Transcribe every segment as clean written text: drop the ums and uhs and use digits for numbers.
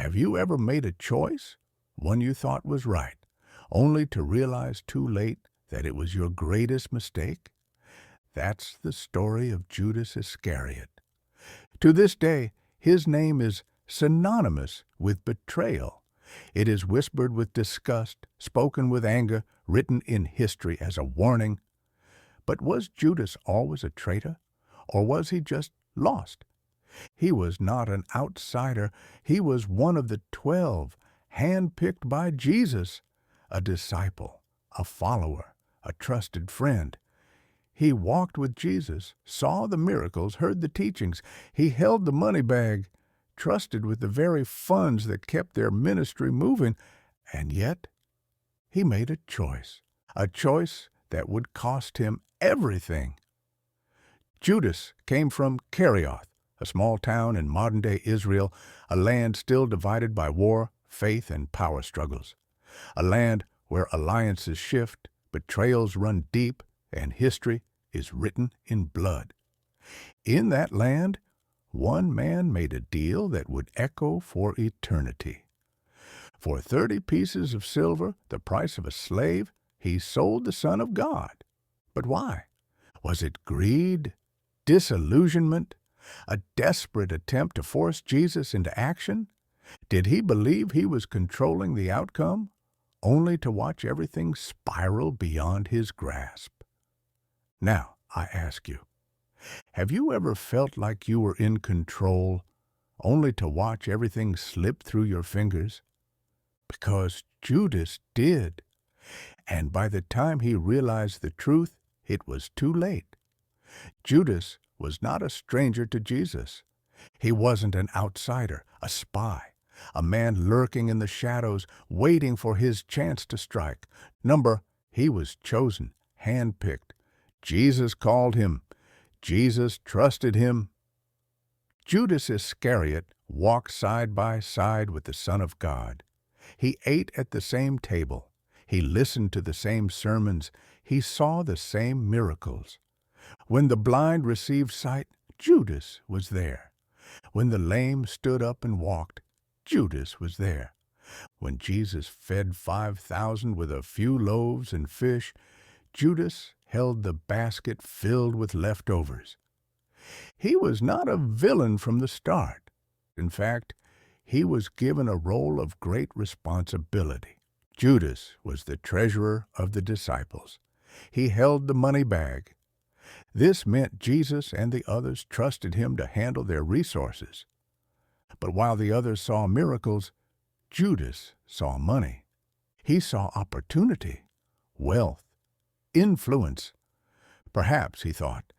Have you ever made a choice, one you thought was right, only to realize too late that it was your greatest mistake? That's the story of Judas Iscariot. To this day, his name is synonymous with betrayal. It is whispered with disgust, spoken with anger, written in history as a warning. But was Judas always a traitor, or was he just lost? He was not an outsider. He was one of the 12, handpicked by Jesus, a disciple, a follower, a trusted friend. He walked with Jesus, saw the miracles, heard the teachings. He held the money bag, trusted with the very funds that kept their ministry moving, and yet he made a choice that would cost him everything. Judas came from Iscariot, a small town in modern-day Israel, a land still divided by war, faith, and power struggles. A land where alliances shift, betrayals run deep, and history is written in blood. In that land, one man made a deal that would echo for eternity. For 30 pieces of silver, the price of a slave, he sold the Son of God. But why? Was it greed? Disillusionment? A desperate attempt to force Jesus into action? Did he believe he was controlling the outcome, only to watch everything spiral beyond his grasp? Now, I ask you, have you ever felt like you were in control, only to watch everything slip through your fingers? Because Judas did. And by the time he realized the truth, it was too late. Judas was not a stranger to Jesus. He wasn't an outsider, a spy, a man lurking in the shadows, waiting for his chance to strike. He was chosen, handpicked. Jesus called him. Jesus trusted him. Judas Iscariot walked side by side with the Son of God. He ate at the same table. He listened to the same sermons. He saw the same miracles. When the blind received sight, Judas was there. When the lame stood up and walked, Judas was there. When Jesus fed 5,000 with a few loaves and fish, Judas held the basket filled with leftovers. He was not a villain from the start. In fact, he was given a role of great responsibility. Judas was the treasurer of the disciples. He held the money bag. This meant Jesus and the others trusted him to handle their resources. But while the others saw miracles, Judas saw money. He saw opportunity, wealth, influence. Perhaps, he thought,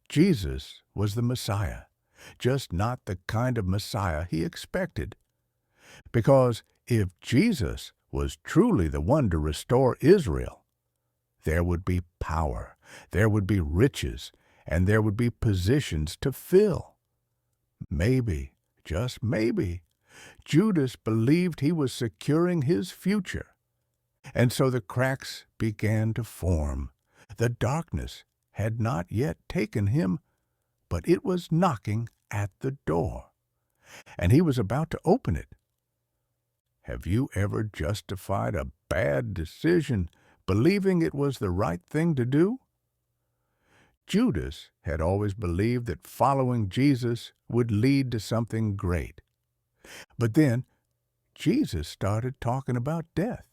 Jesus was the Messiah, just not the kind of Messiah he expected. Because if Jesus was truly the one to restore Israel, there would be power, there would be riches, and there would be positions to fill. Maybe, just maybe, Judas believed he was securing his future. And so the cracks began to form. The darkness had not yet taken him, but it was knocking at the door, and he was about to open it. Have you ever justified a bad decision, believing it was the right thing to do? Judas had always believed that following Jesus would lead to something great. But then Jesus started talking about death,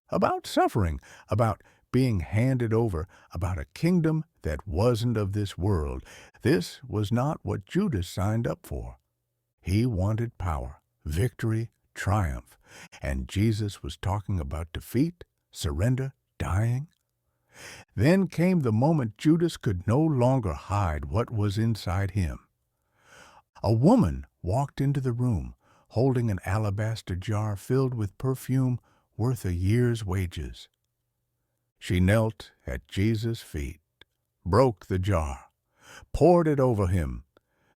about suffering, about being handed over, about a kingdom that wasn't of this world. This was not what Judas signed up for. He wanted power, victory, triumph, and Jesus was talking about defeat, surrender, dying. Then came the moment Judas could no longer hide what was inside him. A woman walked into the room, holding an alabaster jar filled with perfume worth a year's wages. She knelt at Jesus' feet, broke the jar, poured it over him,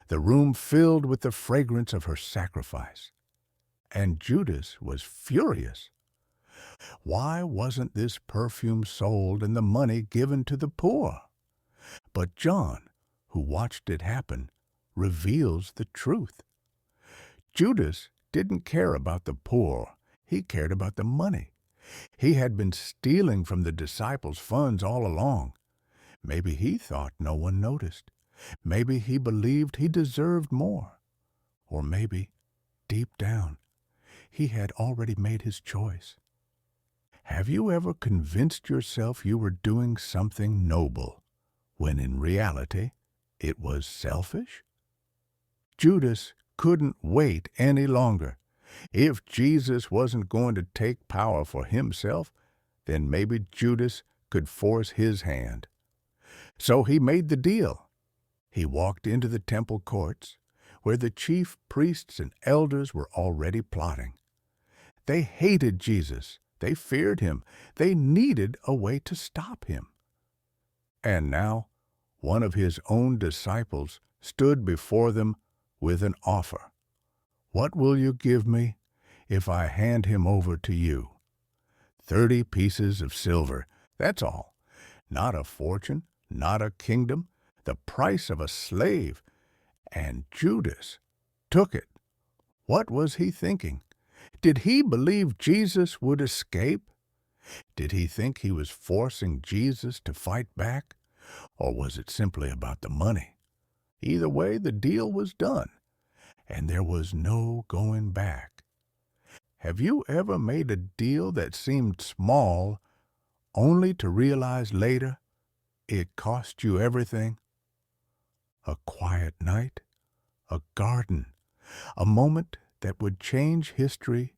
the room filled with the fragrance of her sacrifice. And Judas was furious. Why wasn't this perfume sold and the money given to the poor? But John, who watched it happen, reveals the truth. Judas didn't care about the poor. He cared about the money. He had been stealing from the disciples' funds all along. Maybe he thought no one noticed. Maybe he believed he deserved more. Or maybe, deep down, he had already made his choice. Have you ever convinced yourself you were doing something noble, when in reality it was selfish? Judas couldn't wait any longer. If Jesus wasn't going to take power for himself, then maybe Judas could force his hand. So he made the deal. He walked into the temple courts, where the chief priests and elders were already plotting. They hated Jesus. They feared him. They needed a way to stop him. And now, one of his own disciples stood before them with an offer. "What will you give me if I hand him over to you?" 30 pieces of silver, that's all. Not a fortune, not a kingdom, the price of a slave. And Judas took it. What was he thinking? Did he believe Jesus would escape? Did he think he was forcing Jesus to fight back? Or was it simply about the money? Either way, the deal was done, and there was no going back. Have you ever made a deal that seemed small, only to realize later it cost you everything? A quiet night, a garden, a moment that would change history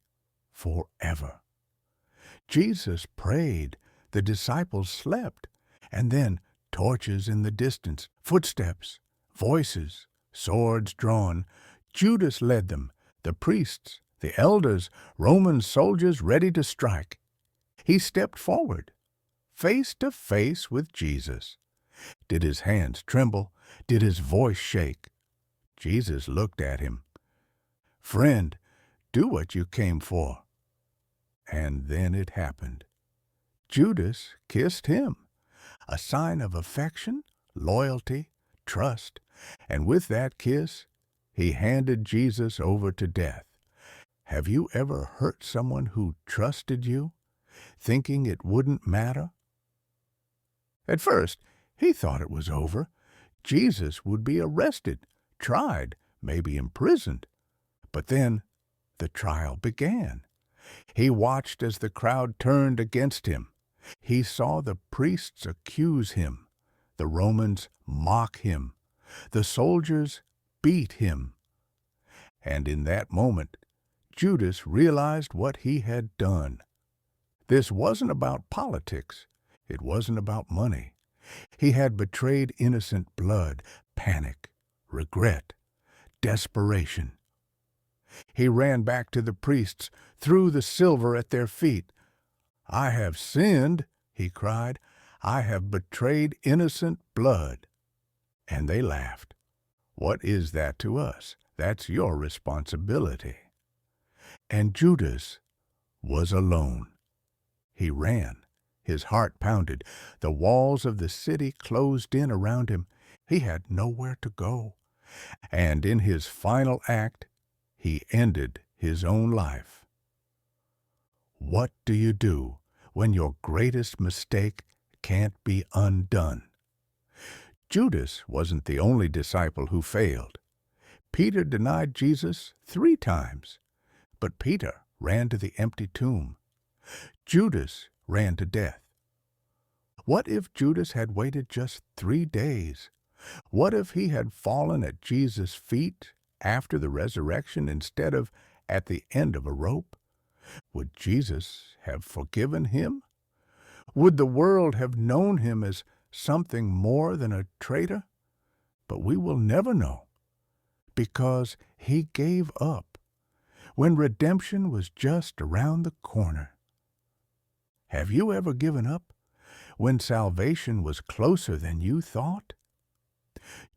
forever. Jesus prayed, the disciples slept, and then torches in the distance, footsteps, voices, swords drawn. Judas led them, the priests, the elders, Roman soldiers ready to strike. He stepped forward, face to face with Jesus. Did his hands tremble? Did his voice shake? Jesus looked at him. "Friend, do what you came for." And then it happened. Judas kissed him, a sign of affection, loyalty, trust, and with that kiss, he handed Jesus over to death. Have you ever hurt someone who trusted you, thinking it wouldn't matter? At first, he thought it was over. Jesus would be arrested, tried, maybe imprisoned. But then the trial began. He watched as the crowd turned against him. He saw the priests accuse him, the Romans mock him, the soldiers beat him. And in that moment, Judas realized what he had done. This wasn't about politics. It wasn't about money. He had betrayed innocent blood, panic, regret, desperation. He ran back to the priests, threw the silver at their feet. "I have sinned," he cried. "I have betrayed innocent blood." And they laughed. "What is that to us? That's your responsibility." And Judas was alone. He ran. His heart pounded. The walls of the city closed in around him. He had nowhere to go. And in his final act, he ended his own life. What do you do when your greatest mistake can't be undone? Judas wasn't the only disciple who failed. Peter denied Jesus 3 times, but Peter ran to the empty tomb. Judas ran to death. What if Judas had waited just 3 days? What if he had fallen at Jesus' feet after the resurrection instead of at the end of a rope? Would Jesus have forgiven him? Would the world have known him as something more than a traitor? But we will never know, because he gave up when redemption was just around the corner. Have you ever given up when salvation was closer than you thought?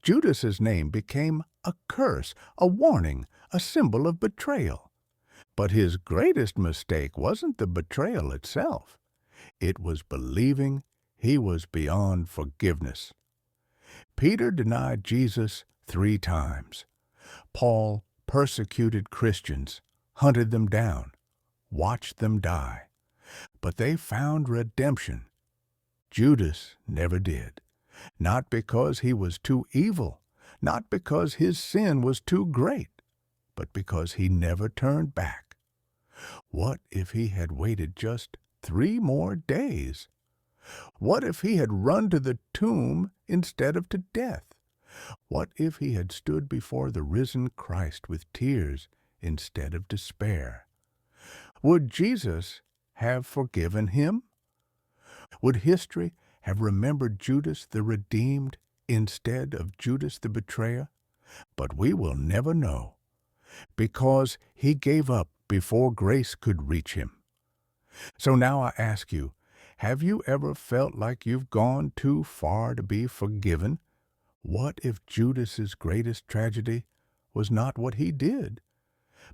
Judas's name became a curse, a warning, a symbol of betrayal. But his greatest mistake wasn't the betrayal itself. It was believing he was beyond forgiveness. Peter denied Jesus 3 times. Paul persecuted Christians hunted them down, watched them die. But they found redemption. Judas never did. Not because he was too evil, not because his sin was too great, but because he never turned back. What if he had waited just 3 more days? What if he had run to the tomb instead of to death? What if he had stood before the risen Christ with tears instead of despair? Would Jesus have forgiven him? Would history have remembered Judas the redeemed instead of Judas the betrayer? But we will never know, because he gave up before grace could reach him. So now I ask you, have you ever felt like you've gone too far to be forgiven? What if Judas's greatest tragedy was not what he did,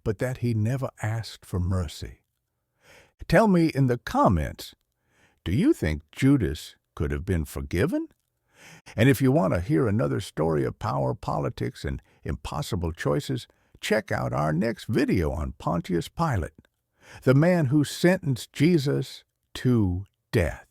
but that he never asked for mercy? Tell me in the comments, do you think Judas could have been forgiven? And if you want to hear another story of power, politics, and impossible choices, check out our next video on Pontius Pilate, the man who sentenced Jesus to death.